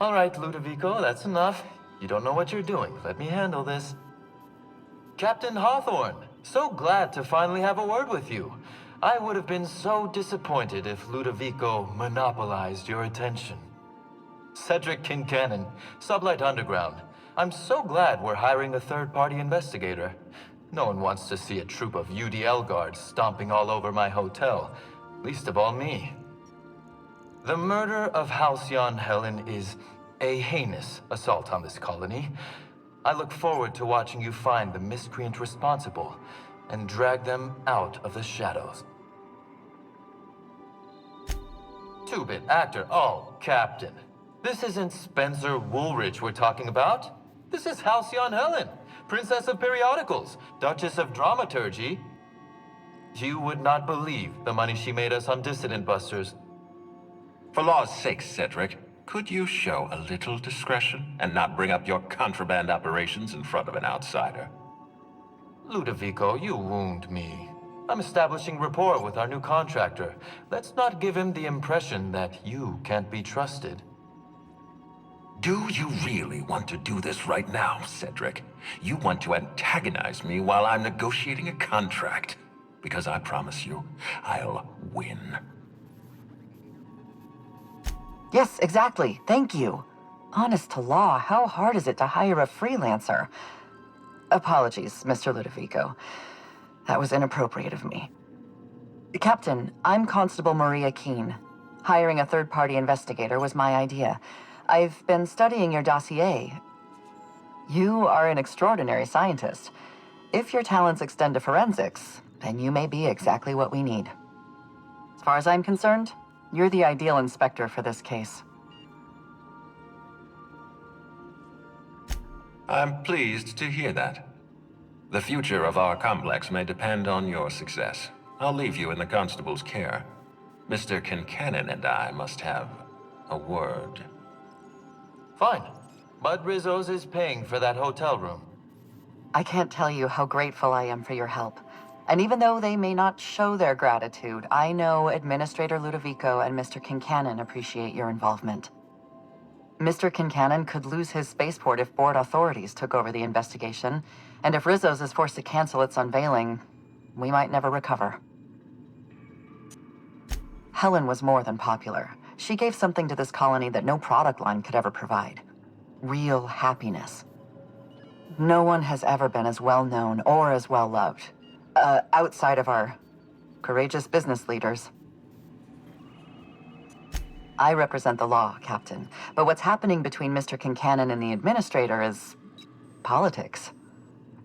All right, Ludovico, that's enough. You don't know what you're doing. Let me handle this. Captain Hawthorne, so glad to finally have a word with you. I would have been so disappointed if Ludovico monopolized your attention. Cedric Kincannon, Sublight Underground. I'm so glad we're hiring a third-party investigator. No one wants to see a troop of UDL guards stomping all over my hotel, least of all me. The murder of Halcyon Helen is a heinous assault on this colony. I look forward to watching you find the miscreant responsible and drag them out of the shadows. Two-bit actor. Oh, Captain. This isn't Spencer Woolridge we're talking about. This is Halcyon Helen, Princess of Periodicals, Duchess of Dramaturgy. You would not believe the money she made us on Dissident Busters. For law's sake, Cedric, could you show a little discretion and not bring up your contraband operations in front of an outsider? Ludovico, you wound me. I'm establishing rapport with our new contractor. Let's not give him the impression that you can't be trusted. Do you really want to do this right now, Cedric? You want to antagonize me while I'm negotiating a contract. Because I promise you, I'll win. Yes, exactly. Thank you. Honest to law, how hard is it to hire a freelancer? Apologies, Mr. Ludovico. That was inappropriate of me. Captain, I'm Constable Maria Keene. Hiring a third-party investigator was my idea. I've been studying your dossier. You are an extraordinary scientist. If your talents extend to forensics, then you may be exactly what we need. As far as I'm concerned, you're the ideal inspector for this case. I'm pleased to hear that. The future of our complex may depend on your success. I'll leave you in the constable's care. Mr. Kincannon and I must have a word. Fine. Bud Rizzo's is paying for that hotel room. I can't tell you how grateful I am for your help. And even though they may not show their gratitude, I know Administrator Ludovico and Mr. Kincannon appreciate your involvement. Mr. Kincannon could lose his spaceport if board authorities took over the investigation, and if Rizzo's is forced to cancel its unveiling, we might never recover. Helen was more than popular. She gave something to this colony that no product line could ever provide. Real happiness. No one has ever been as well known or as well loved. Outside of our courageous business leaders. I represent the law, Captain, but what's happening between Mr. Kincannon and the Administrator is politics.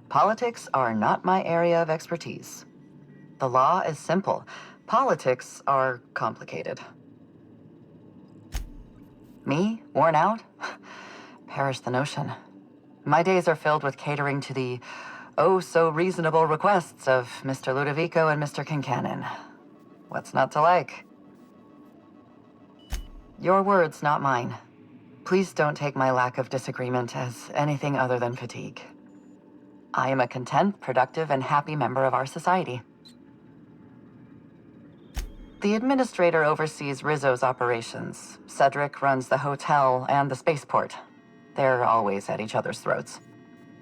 Politics are not my area of expertise. The law is simple. Politics are complicated. Me? Worn out? Perish the notion. My days are filled with catering to the oh-so-reasonable requests of Mr. Ludovico and Mr. Kincannon. What's not to like? Your words, not mine. Please don't take my lack of disagreement as anything other than fatigue. I am a content, productive, and happy member of our society. The Administrator oversees Rizzo's operations. Cedric runs the hotel and the spaceport. They're always at each other's throats.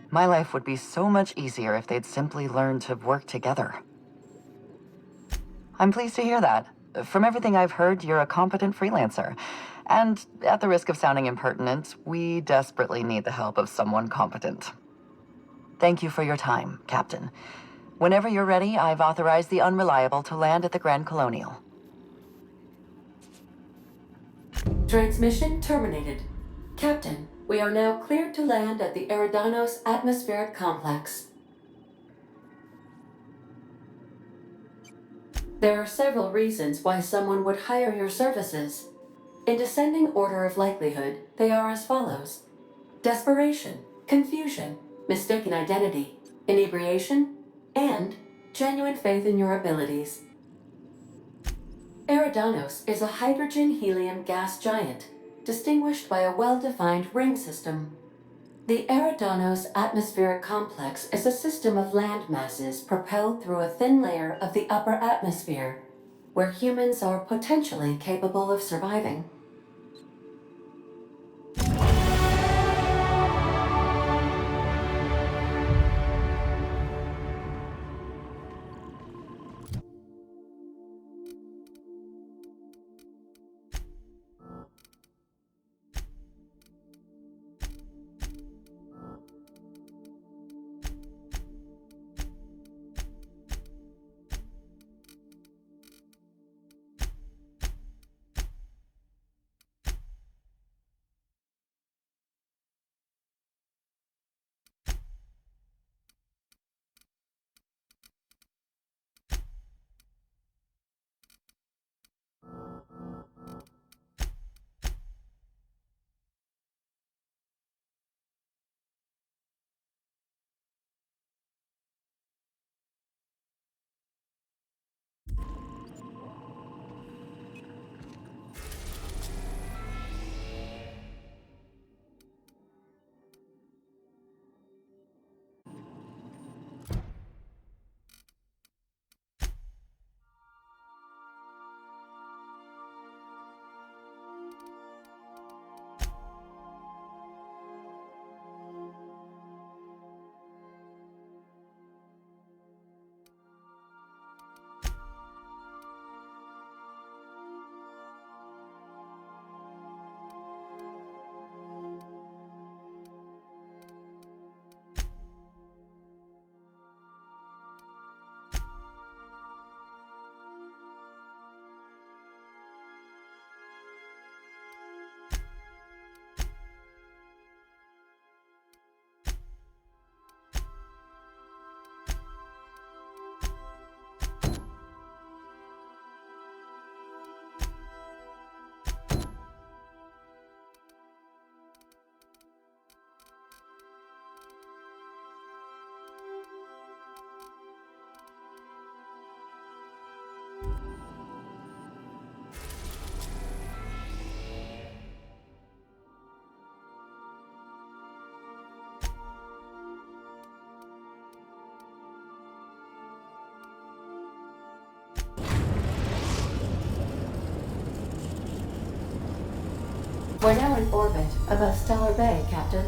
My life would be so much easier if they'd simply learn to work together. I'm pleased to hear that. From everything I've heard, you're a competent freelancer. And at the risk of sounding impertinent, we desperately need the help of someone competent. Thank you for your time, Captain. Whenever you're ready, I've authorized the Unreliable to land at the Grand Colonial. Transmission terminated. Captain, we are now cleared to land at the Eridanos atmospheric complex. There are several reasons why someone would hire your services. In descending order of likelihood, they are as follows: desperation, confusion, mistaken identity, inebriation, and genuine faith in your abilities. Eridanos is a hydrogen-helium gas giant, distinguished by a well-defined ring system. The Eridanos atmospheric complex is a system of land masses propelled through a thin layer of the upper atmosphere, where humans are potentially capable of surviving. We're now in orbit above Stellar Bay, Captain.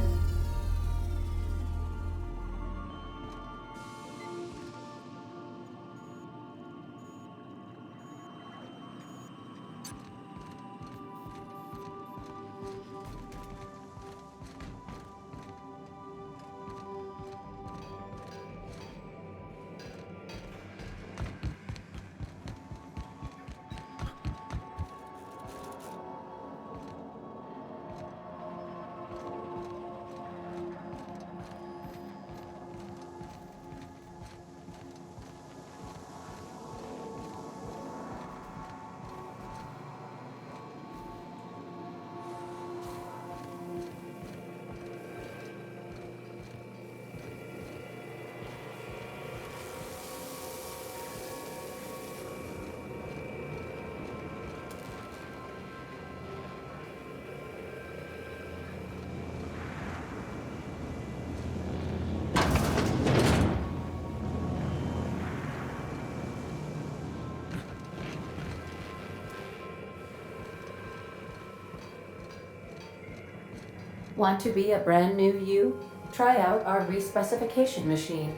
Want to be a brand new you? Try out our respecification machine.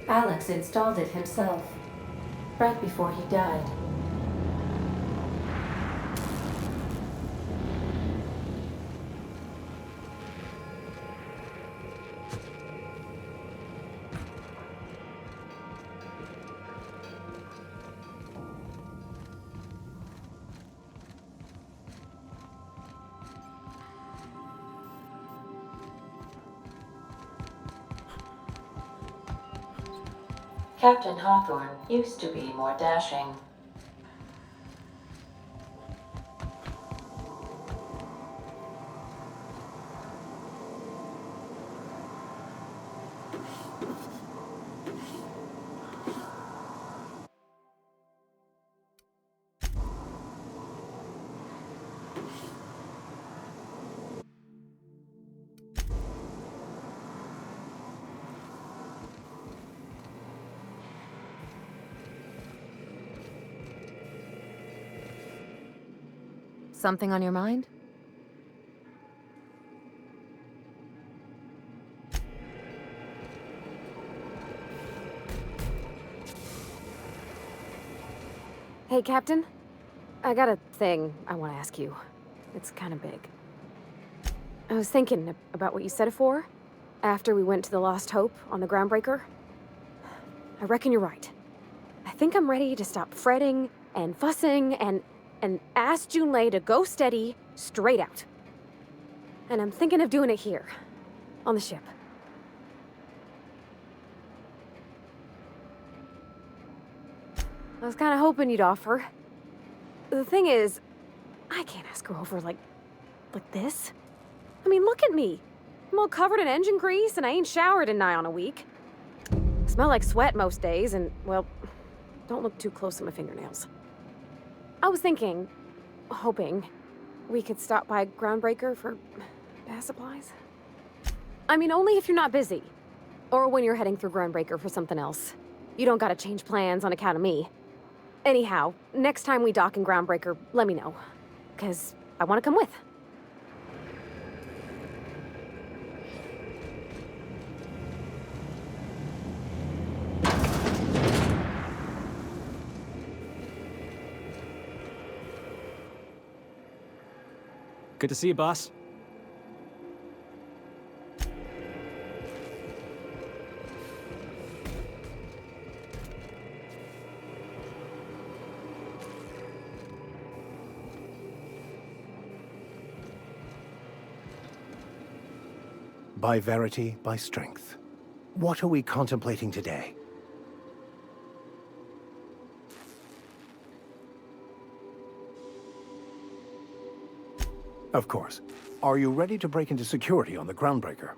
Alex installed it himself, right before he died. Captain Hawthorne used to be more dashing. Something on your mind? Hey, Captain. I got a thing I want to ask you. It's kind of big. I was thinking about what you said before, after we went to the Lost Hope on the Groundbreaker. I reckon you're right. I think I'm ready to stop fretting and fussing and ask Junlei to go steady, straight out. And I'm thinking of doing it here, on the ship. I was kind of hoping you'd offer. The thing is, I can't ask her over like this. I mean, look at me. I'm all covered in engine grease and I ain't showered in nigh on a week. I smell like sweat most days and, well, don't look too close at my fingernails. I was thinking, hoping, we could stop by Groundbreaker for bath supplies. I mean, only if you're not busy. Or when you're heading through Groundbreaker for something else. You don't gotta change plans on account of me. Anyhow, next time we dock in Groundbreaker, let me know. 'Cause I wanna come with. Good to see you, boss. By verity, by strength. What are we contemplating today? Of course. Are you ready to break into security on the Groundbreaker?